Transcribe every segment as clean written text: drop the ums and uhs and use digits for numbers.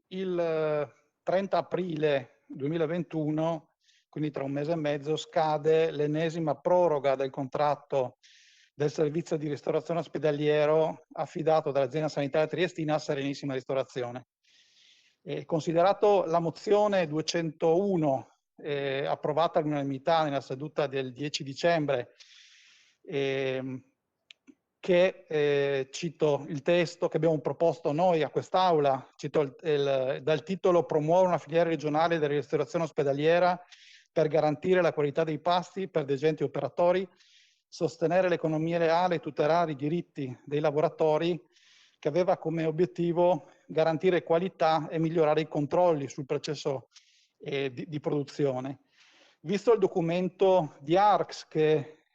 Il 30 aprile 2021, quindi tra un mese e mezzo, scade l'ennesima proroga del contratto del servizio di ristorazione ospedaliero affidato dall'azienda sanitaria triestina a Serenissima Ristorazione. Considerato la mozione 201 approvata all'unanimità nella seduta del 10 dicembre, che cito il testo che abbiamo proposto noi a quest'Aula, cito dal titolo "Promuovere una filiera regionale della ristorazione ospedaliera per garantire la qualità dei pasti per degenti operatori, sostenere l'economia leale e tutelare i diritti dei lavoratori", che aveva come obiettivo garantire qualità e migliorare i controlli sul processo di produzione. Visto il documento di ARCS che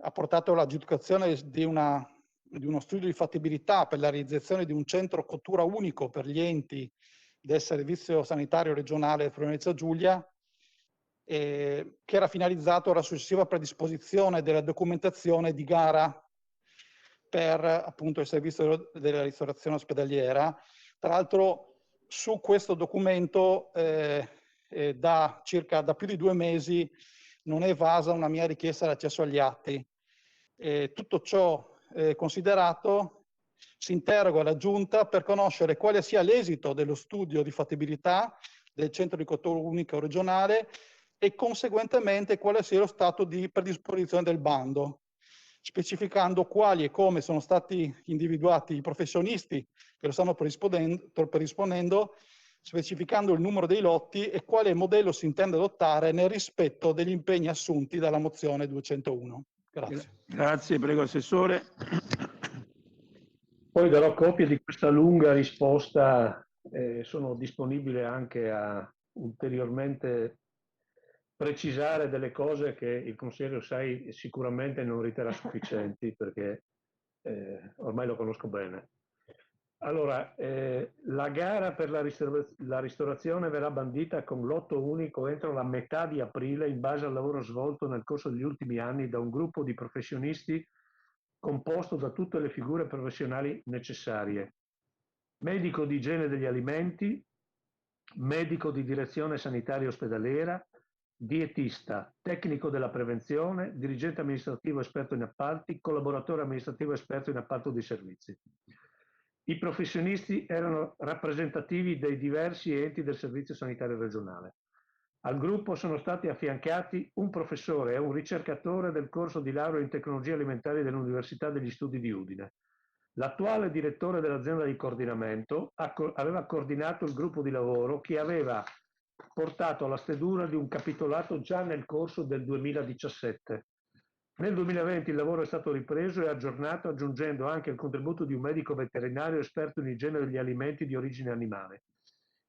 ha portato all'aggiudicazione di uno studio di fattibilità per la realizzazione di un centro cottura unico per gli enti del Servizio Sanitario Regionale del Friuli-Venezia Giulia, che era finalizzato alla successiva predisposizione della documentazione di gara per appunto il servizio della ristorazione ospedaliera. Tra l'altro su questo documento da più di 2 mesi non è evasa una mia richiesta di accesso agli atti. Tutto ciò considerato, si interroga la Giunta per conoscere quale sia l'esito dello studio di fattibilità del centro di cottura unico regionale e conseguentemente quale sia lo stato di predisposizione del bando, specificando quali e come sono stati individuati i professionisti che lo stanno predisponendo, specificando il numero dei lotti e quale modello si intende adottare nel rispetto degli impegni assunti dalla mozione 201. Grazie. Grazie, prego Assessore. Poi darò copia di questa lunga risposta, sono disponibile anche a ulteriormente precisare delle cose che il consigliere Ossai sicuramente non riterrà sufficienti, perché ormai lo conosco bene. Allora, la gara per la ristorazione verrà bandita con lotto unico entro la metà di aprile in base al lavoro svolto nel corso degli ultimi anni da un gruppo di professionisti composto da tutte le figure professionali necessarie: medico di igiene degli alimenti, medico di direzione sanitaria ospedaliera, dietista, tecnico della prevenzione, dirigente amministrativo esperto in appalti, collaboratore amministrativo esperto in appalto di servizi. I professionisti erano rappresentativi dei diversi enti del Servizio Sanitario Regionale. Al gruppo sono stati affiancati un professore e un ricercatore del corso di laurea in tecnologie alimentari dell'Università degli Studi di Udine. L'attuale direttore dell'azienda di coordinamento aveva coordinato il gruppo di lavoro che aveva portato alla stesura di un capitolato già nel corso del 2017. Nel 2020 il lavoro è stato ripreso e aggiornato, aggiungendo anche il contributo di un medico veterinario esperto in igiene degli alimenti di origine animale.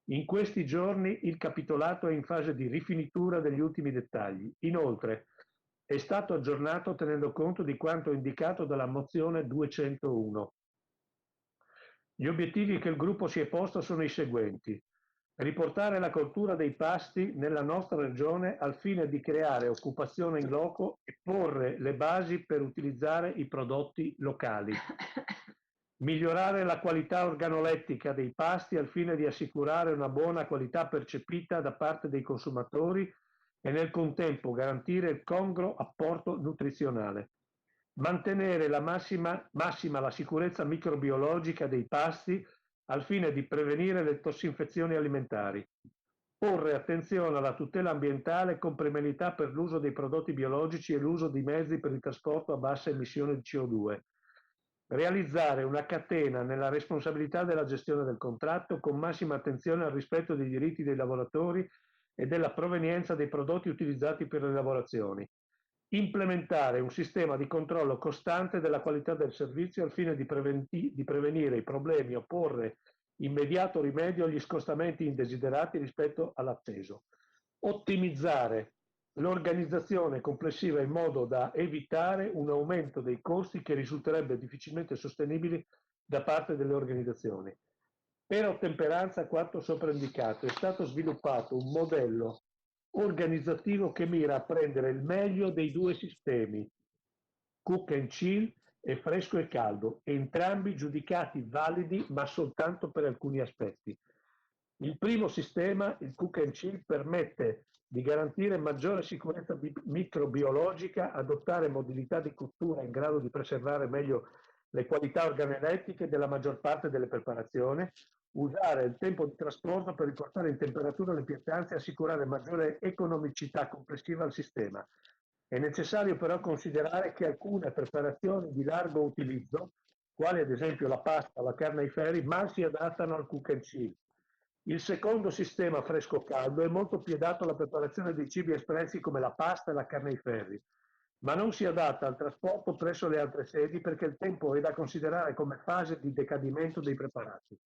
In questi giorni il capitolato è in fase di rifinitura degli ultimi dettagli. Inoltre è stato aggiornato tenendo conto di quanto indicato dalla mozione 201. Gli obiettivi che il gruppo si è posto sono i seguenti: riportare la cultura dei pasti nella nostra regione al fine di creare occupazione in loco e porre le basi per utilizzare i prodotti locali. Migliorare la qualità organolettica dei pasti al fine di assicurare una buona qualità percepita da parte dei consumatori e nel contempo garantire il congruo apporto nutrizionale. Mantenere la massima la sicurezza microbiologica dei pasti al fine di prevenire le tossinfezioni alimentari. Porre attenzione alla tutela ambientale con premialità per l'uso dei prodotti biologici e l'uso di mezzi per il trasporto a bassa emissione di CO2. Realizzare una catena nella responsabilità della gestione del contratto con massima attenzione al rispetto dei diritti dei lavoratori e della provenienza dei prodotti utilizzati per le lavorazioni. Implementare un sistema di controllo costante della qualità del servizio al fine di prevenire i problemi o porre immediato rimedio agli scostamenti indesiderati rispetto all'atteso. Ottimizzare l'organizzazione complessiva in modo da evitare un aumento dei costi che risulterebbe difficilmente sostenibili da parte delle organizzazioni. Per ottemperanza a quanto sopra indicato è stato sviluppato un modello organizzativo che mira a prendere il meglio dei due sistemi, cook and chill e fresco e caldo, entrambi giudicati validi ma soltanto per alcuni aspetti. Il primo sistema, il cook and chill, permette di garantire maggiore sicurezza microbiologica, adottare modalità di cottura in grado di preservare meglio le qualità organolettiche della maggior parte delle preparazioni, usare il tempo di trasporto per riportare in temperatura le pietanze e assicurare maggiore economicità complessiva al sistema. È necessario però considerare che alcune preparazioni di largo utilizzo, quali ad esempio la pasta o la carne ai ferri, mal si adattano al cook and chill. Il secondo sistema fresco-caldo è molto più adatto alla preparazione dei cibi espressi come la pasta e la carne ai ferri, ma non si adatta al trasporto presso le altre sedi perché il tempo è da considerare come fase di decadimento dei preparati.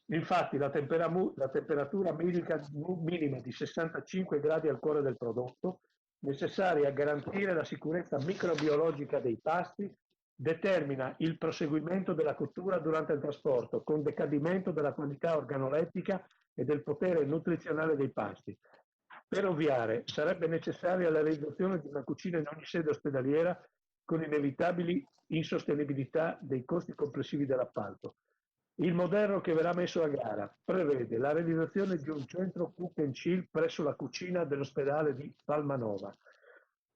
Infatti la temperatura minima di 65 gradi al cuore del prodotto, necessaria a garantire la sicurezza microbiologica dei pasti, determina il proseguimento della cottura durante il trasporto, con decadimento della qualità organolettica e del potere nutrizionale dei pasti. Per ovviare, sarebbe necessaria la realizzazione di una cucina in ogni sede ospedaliera con inevitabili insostenibilità dei costi complessivi dell'appalto. Il modello che verrà messo a gara prevede la realizzazione di un centro cook and chill presso la cucina dell'ospedale di Palmanova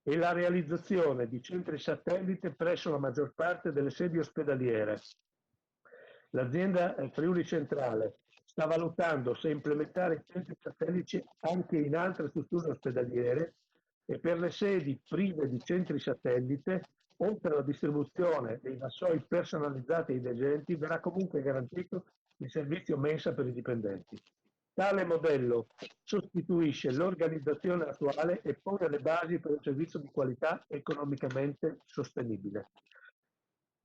e la realizzazione di centri satellite presso la maggior parte delle sedi ospedaliere. L'azienda Friuli Centrale sta valutando se implementare i centri satelliti anche in altre strutture ospedaliere e per le sedi prive di centri satellite, oltre alla distribuzione dei vassoi personalizzati ai degenti, verrà comunque garantito il servizio mensa per i dipendenti. Tale modello sostituisce l'organizzazione attuale e pone le basi per un servizio di qualità economicamente sostenibile.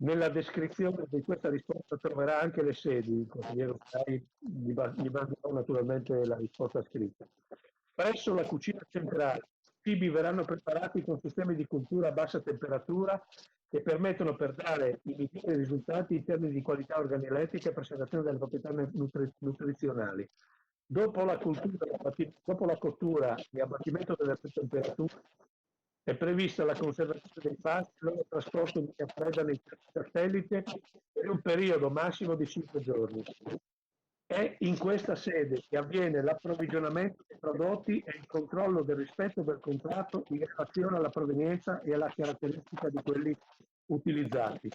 Nella descrizione di questa risposta troverà anche le sedi, il consigliere Ucai gli manderò naturalmente la risposta scritta. Presso la cucina centrale, i cibi verranno preparati con sistemi di cottura a bassa temperatura che permettono per dare i migliori risultati in termini di qualità organolettica e preservazione delle proprietà nutrizionali. Dopo la cottura e abbattimento delle temperature, è prevista la conservazione dei pasti e il loro trasporto in via fredda nei satellite per un periodo massimo di 5 giorni. È in questa sede che avviene l'approvvigionamento dei prodotti e il controllo del rispetto del contratto in relazione alla provenienza e alla caratteristica di quelli utilizzati.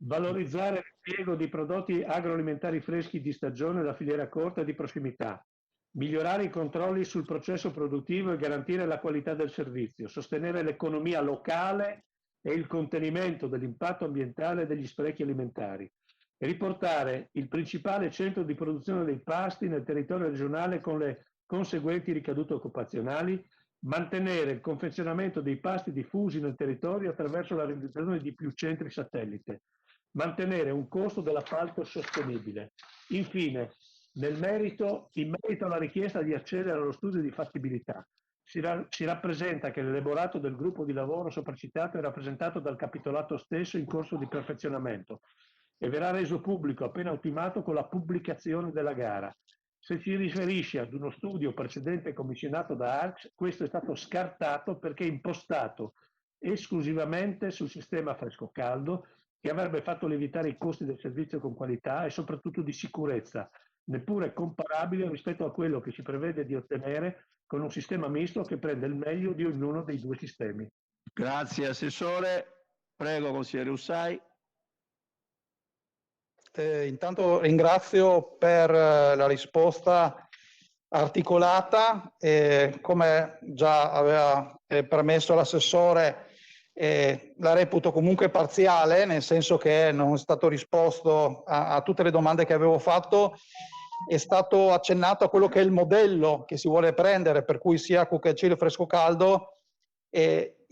Valorizzare l'impiego di prodotti agroalimentari freschi di stagione da filiera corta e di prossimità. Migliorare i controlli sul processo produttivo e garantire la qualità del servizio, sostenere l'economia locale e il contenimento dell'impatto ambientale e degli sprechi alimentari. Riportare il principale centro di produzione dei pasti nel territorio regionale con le conseguenti ricadute occupazionali, mantenere il confezionamento dei pasti diffusi nel territorio attraverso la realizzazione di più centri satellite, mantenere un costo dell'appalto sostenibile. Infine, in merito alla richiesta di accedere allo studio di fattibilità, si rappresenta che l'elaborato del gruppo di lavoro sopracitato è rappresentato dal capitolato stesso in corso di perfezionamento e verrà reso pubblico appena ultimato con la pubblicazione della gara. Se si riferisce ad uno studio precedente commissionato da ARCS, questo è stato scartato perché impostato esclusivamente sul sistema fresco-caldo che avrebbe fatto lievitare i costi del servizio con qualità e soprattutto di sicurezza, neppure comparabile rispetto a quello che si prevede di ottenere con un sistema misto che prende il meglio di ognuno dei due sistemi. Grazie Assessore. Prego Consigliere Ussai. Intanto ringrazio per la risposta articolata, come già aveva permesso l'assessore, la reputo comunque parziale, nel senso che non è stato risposto a tutte le domande che avevo fatto, è stato accennato a quello che è il modello che si vuole prendere, per cui sia cook and chill fresco caldo.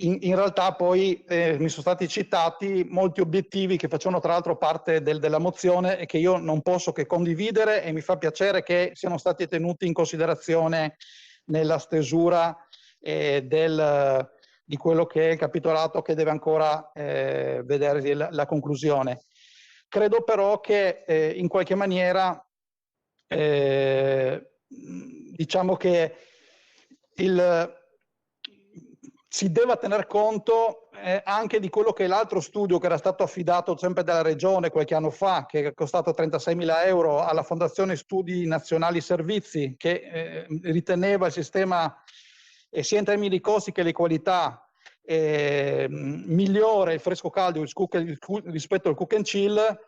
In realtà poi mi sono stati citati molti obiettivi che facevano tra l'altro parte della mozione e che io non posso che condividere, e mi fa piacere che siano stati tenuti in considerazione nella stesura di quello che è il capitolato che deve ancora vedere la conclusione. Credo però che in qualche maniera diciamo che si deve tener conto anche di quello che è l'altro studio che era stato affidato sempre dalla Regione qualche anno fa, che è costato 36.000 euro alla Fondazione Studi Nazionali Servizi, che riteneva il sistema, sia in termini di costi che di qualità, migliore il fresco caldo rispetto al cook and chill.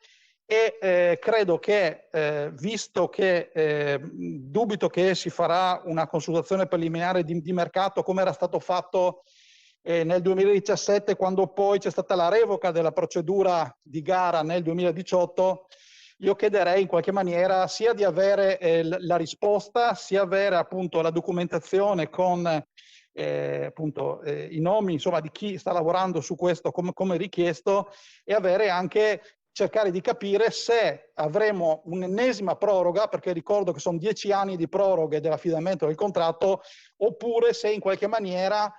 E credo che, visto che dubito che si farà una consultazione preliminare di mercato come era stato fatto nel 2017, quando poi c'è stata la revoca della procedura di gara nel 2018, io chiederei in qualche maniera sia di avere la risposta, sia avere appunto la documentazione con appunto i nomi, insomma, di chi sta lavorando su questo come richiesto, e avere anche, cercare di capire se avremo un'ennesima proroga, perché ricordo che sono 10 anni di proroghe dell'affidamento del contratto, oppure se in qualche maniera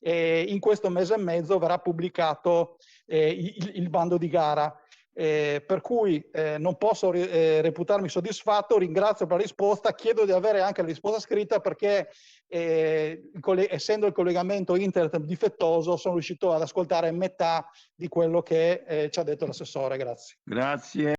in questo mese e mezzo verrà pubblicato il bando di gara. Per cui non posso reputarmi soddisfatto, ringrazio per la risposta, chiedo di avere anche la risposta scritta, perché essendo il collegamento internet difettoso sono riuscito ad ascoltare metà di quello che ci ha detto l'assessore. Grazie. Grazie.